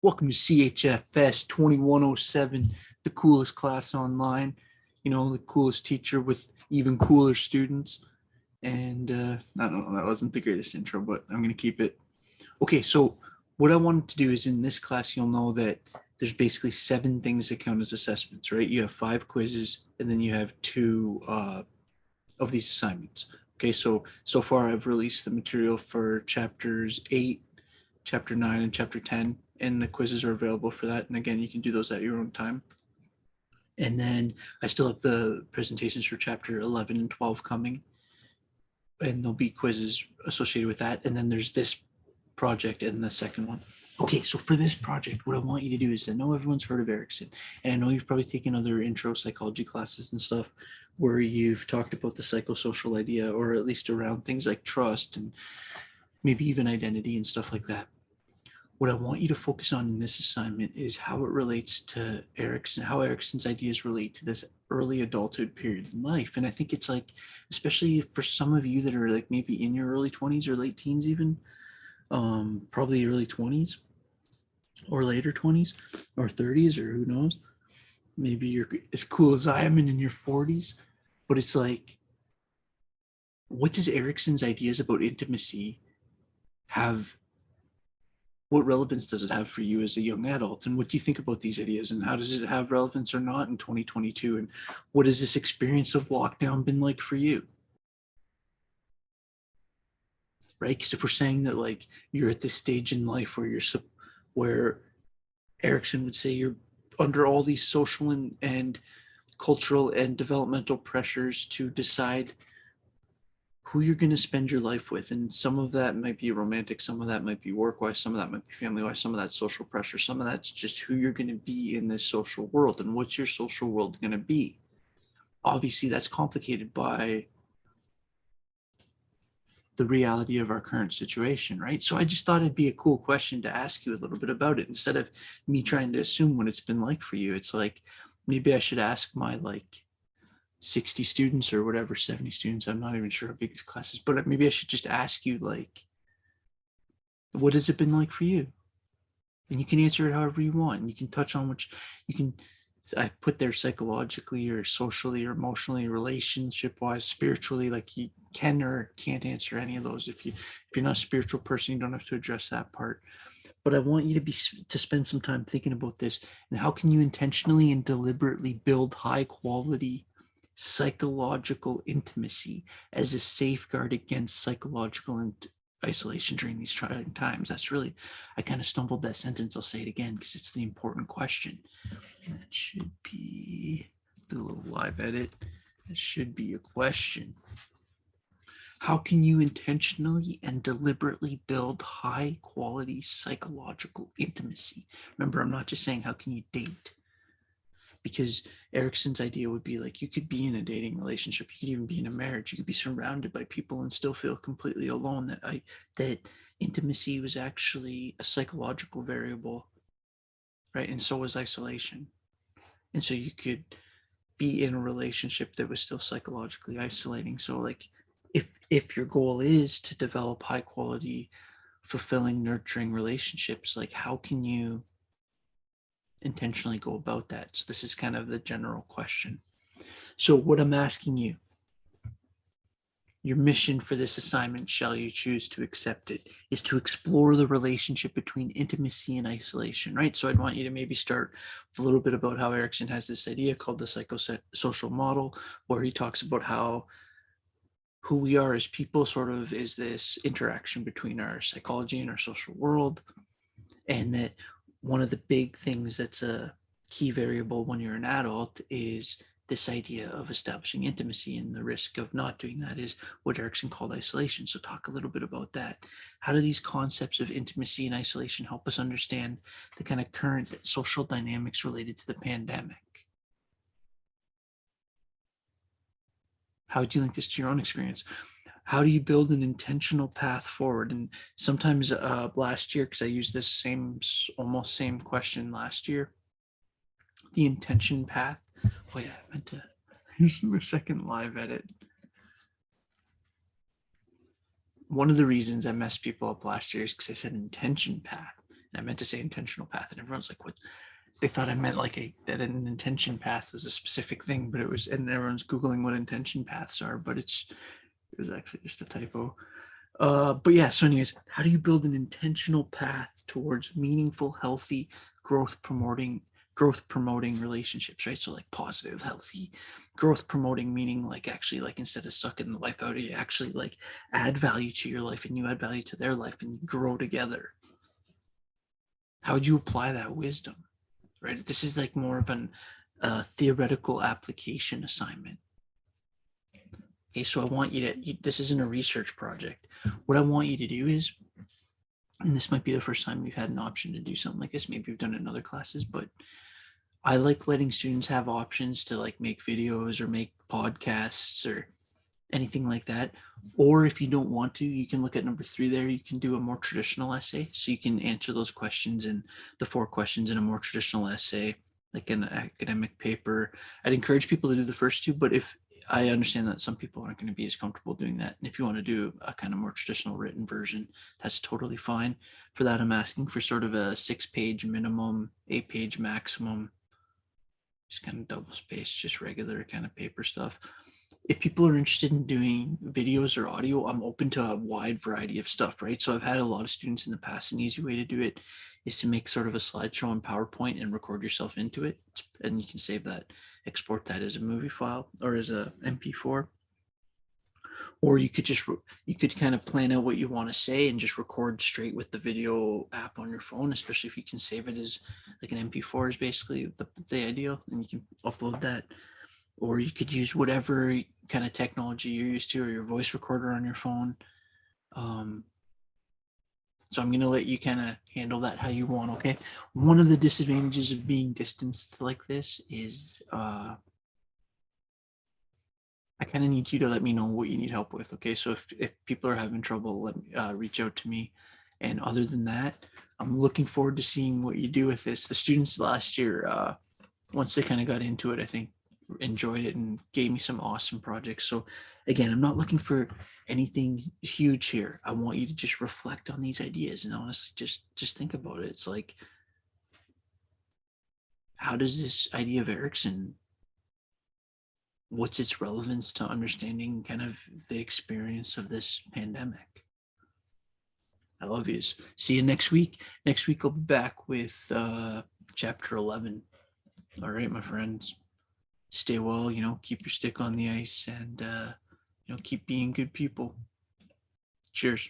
Welcome to CHFS 2107, the coolest class online. You know, the coolest teacher with even cooler students. And I don't know, that wasn't the greatest intro, but I'm going to keep it. Okay, so what I wanted to do is in this class, you'll know that there's basically 7 things that count as assessments, right? You have 5 quizzes, and then you have 2 of these assignments. Okay, so far I've released the material for chapters 8, chapter 9, and chapter 10, and the quizzes are available for that. And again, you can do those at your own time. And then I still have the presentations for chapter 11 and 12 coming, and there'll be quizzes associated with that. And then there's this project and the second one. Okay, so for this project, what I want you to do is I know everyone's heard of Erickson, and I know you've probably taken other intro psychology classes and stuff where you've talked about the psychosocial idea, or at least around things like trust and maybe even identity and stuff like that. What I want you to focus on in this assignment is how it relates to Erickson, how Erickson's ideas relate to this early adulthood period in life. And I think it's like, especially for some of you that are like maybe in your early 20s or late teens even, probably early 20s or later 20s or 30s, or who knows, maybe you're as cool as I am and in your 40s. But it's like, what does Erickson's ideas about intimacy have? What relevance does it have for you as a young adult? And what do you think about these ideas? And how does it have relevance or not in 2022? And what has this experience of lockdown been like for you? Right? Because if we're saying that like you're at this stage in life where Erickson would say you're under all these social and cultural and developmental pressures to decide who you're going to spend your life with. And some of that might be romantic, some of that might be work-wise, some of that might be family-wise, some of that's social pressure, some of that's just who you're going to be in this social world. And what's your social world going to be? Obviously, that's complicated by the reality of our current situation, right? So I just thought it'd be a cool question to ask you a little bit about it. Instead of me trying to assume what it's been like for you, it's like, maybe I should ask my 60 students or whatever, 70 students, I'm not even sure how big this class is, but maybe I should just ask you, what has it been like for you? And you can answer it however you want. And you can touch on which you can, I put there psychologically or socially or emotionally, relationship wise, spiritually, like you can or can't answer any of those. If you're not a spiritual person, you don't have to address that part. But I want you to spend some time thinking about this, and how can you intentionally and deliberately build high quality psychological intimacy as a safeguard against psychological isolation during these trying times. That's really, I kind of stumbled that sentence. I'll say it again because it's the important question. That should be, do a little live edit. That should be a question. How can you intentionally and deliberately build high quality psychological intimacy? Remember, I'm not just saying how can you date, because Erickson's idea would be like, you could be in a dating relationship, you could even be in a marriage, you could be surrounded by people and still feel completely alone. That intimacy was actually a psychological variable, right? And so was isolation. And so you could be in a relationship that was still psychologically isolating. So like, if your goal is to develop high quality, fulfilling, nurturing relationships, like how can you intentionally go about that? So this is kind of the general question. So what I'm asking you, your mission for this assignment, shall you choose to accept it, is to explore the relationship between intimacy and isolation, right? So I'd want you to maybe start with a little bit about how Erickson has this idea called the psychosocial model, where he talks about how who we are as people sort of is this interaction between our psychology and our social world, and that one of the big things that's a key variable when you're an adult is this idea of establishing intimacy, and the risk of not doing that is what Erickson called isolation. So talk a little bit about that. How do these concepts of intimacy and isolation help us understand the kind of current social dynamics related to the pandemic? How would you link this to your own experience? How do you build an intentional path forward? And sometimes last year, because I used this almost same question last year, the intention path. Oh yeah, I meant to use my second live edit. One of the reasons I messed people up last year is because I said intention path. And I meant to say intentional path, and everyone's like, what? They thought I meant like that an intention path was a specific thing, but it was, and everyone's Googling what intention paths are, but it was actually just a typo. But yeah, so anyways, how do you build an intentional path towards meaningful, healthy, growth promoting relationships, right? So like positive, healthy, growth promoting, meaning like actually like instead of sucking the life out of you, actually like add value to your life and you add value to their life and you grow together. How would you apply that wisdom, right? This is like more of an theoretical application assignment. Okay, so I want you to, this isn't a research project. What I want you to do is, and this might be the first time you've had an option to do something like this, maybe you've done it in other classes, but I like letting students have options to like make videos or make podcasts or anything like that. Or if you don't want to, you can look at number 3 there. You can do a more traditional essay. So you can answer those questions and the 4 questions in a more traditional essay, like an academic paper. I'd encourage people to do the first 2, but if I understand that some people aren't going to be as comfortable doing that. And if you want to do a kind of more traditional written version, that's totally fine. For that, I'm asking for sort of a 6-page minimum, 8-page maximum, just kind of double spaced, just regular kind of paper stuff. If people are interested in doing videos or audio, I'm open to a wide variety of stuff, right? So I've had a lot of students in the past. An easy way to do it is to make sort of a slideshow in PowerPoint and record yourself into it. And you can save that, export that as a movie file or as a MP4. Or you could kind of plan out what you want to say and just record straight with the video app on your phone, especially if you can save it as like an MP4 is basically the ideal, and you can upload that. Or you could use whatever kind of technology you're used to or your voice recorder on your phone. So I'm going to let you kind of handle that how you want, okay? One of the disadvantages of being distanced like this is I kind of need you to let me know what you need help with, okay? So if people are having trouble, let me reach out to me. And other than that, I'm looking forward to seeing what you do with this. The students last year, once they kind of got into it, I think enjoyed it and gave me some awesome projects. So again, I'm not looking for anything huge here. I want you to just reflect on these ideas and honestly just think about it. It's like, how does this idea of Erickson, what's its relevance to understanding kind of the experience of this pandemic? I love you. See you next week. Next week I'll be back with chapter 11. All right, my friends. Stay well, keep your stick on the ice and keep being good people. Cheers.